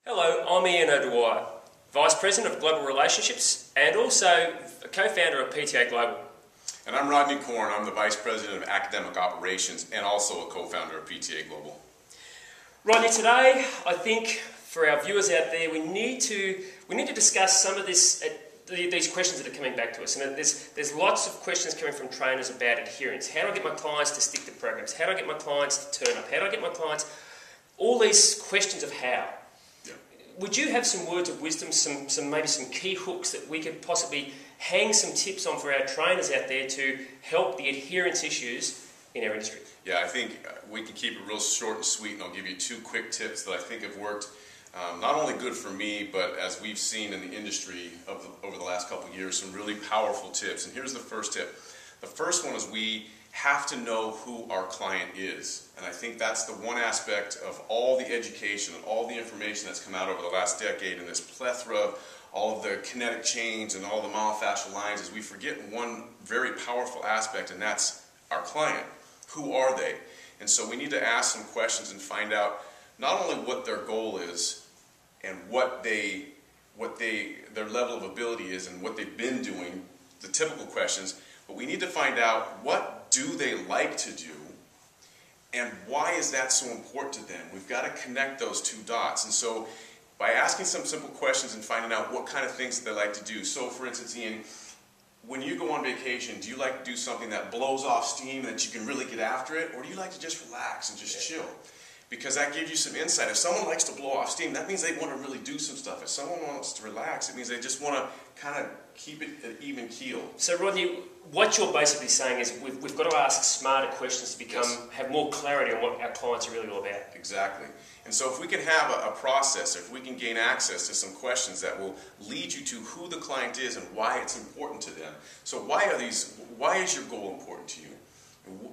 Hello, I'm Ian O'Dwyer, Vice President of Global Relationships and also a co-founder of PTA Global. And I'm Rodney Korn. I'm the Vice President of Academic Operations and also a co-founder of PTA Global. Rodney, today I think for our viewers out there we need to discuss some of these questions that are coming back to us. And there's lots of questions coming from trainers about adherence. How do I get my clients to stick to programs? How do I get my clients to turn up? How do I get my clients... All these questions of how. Would you have some words of wisdom, maybe some key hooks that we could possibly hang some tips on for our trainers out there to help the adherence issues in our industry? Yeah, I think we can keep it real short and sweet, and I'll give you 2 quick tips that I think have worked not only good for me, but as we've seen in the industry over the last couple of years, some really powerful tips. And here's the first tip. The first one is we have to know who our client is. And I think that's the one aspect of all the education and all the information that's come out over the last decade and this plethora of all of the kinetic chains and all the myofascial lines is we forget one very powerful aspect, and that's our client. Who are they? And so we need to ask some questions and find out not only what their goal is and what their level of ability is and what they've been doing, the typical questions, but we need to find out what do they like to do and why is that so important to them. We've got to connect those 2 dots. And so by asking some simple questions and finding out what kind of things they like to do. So for instance, Ian, when you go on vacation, do you like to do something that blows off steam and that you can really get after it, or do you like to just relax and just chill? Because that gives you some insight. If someone likes to blow off steam, that means they want to really do some stuff. If someone wants to relax, it means they just want to kind of keep it at even keel. So Rodney, what you're basically saying is we've got to ask smarter questions to have more clarity on what our clients are really all about. Exactly. And so if we can have a process, if we can gain access to some questions that will lead you to who the client is and why it's important to them. So why is your goal important to you?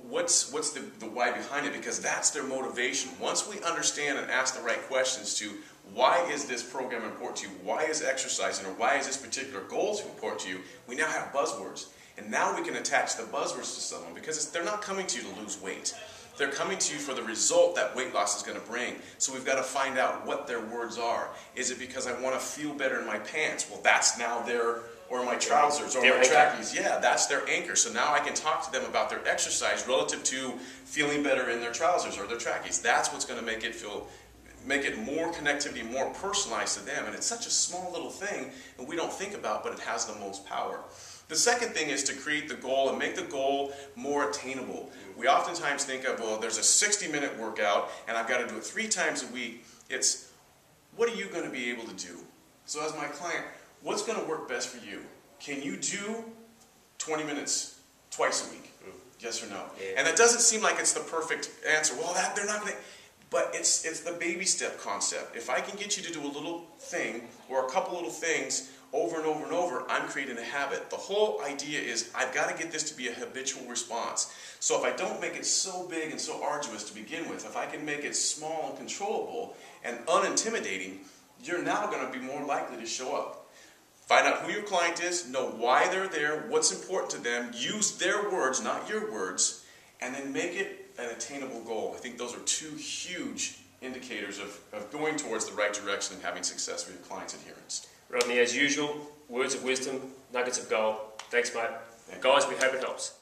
What's the why behind it? Because that's their motivation. Once we understand and ask the right questions to why is this program important to you, why is exercising, or why is this particular goal important to you, we now have buzzwords. And now we can attach the buzzwords to someone because they're not coming to you to lose weight. They're coming to you for the result that weight loss is going to bring. So we've got to find out what their words are. Is it because I want to feel better in my pants? Well, that's now their... or my trousers, or my trackies. Yeah, that's their anchor. So now I can talk to them about their exercise relative to feeling better in their trousers or their trackies. That's what's going to make it more connectivity, more personalized to them. And it's such a small little thing that we don't think about, but it has the most power. The second thing is to create the goal and make the goal more attainable. We oftentimes think of, well, there's a 60-minute workout and I've got to do it 3 times a week. It's, what are you going to be able to do? So as my client, what's going to work best for you? Can you do 20 minutes twice a week? Yes or no? Yeah. And it doesn't seem like it's the perfect answer. Well, they're not going to... But it's the baby step concept. If I can get you to do a little thing or a couple little things over and over and over, I'm creating a habit. The whole idea is I've got to get this to be a habitual response. So if I don't make it so big and so arduous to begin with, if I can make it small and controllable and unintimidating, you're now going to be more likely to show up. Find out who your client is, know why they're there, what's important to them, use their words, not your words, and then make it an attainable goal. I think those are 2 huge indicators of going towards the right direction and having success with your client's adherence. Rodney, as usual, words of wisdom, nuggets of gold. Thanks, mate. Guys, we hope it helps.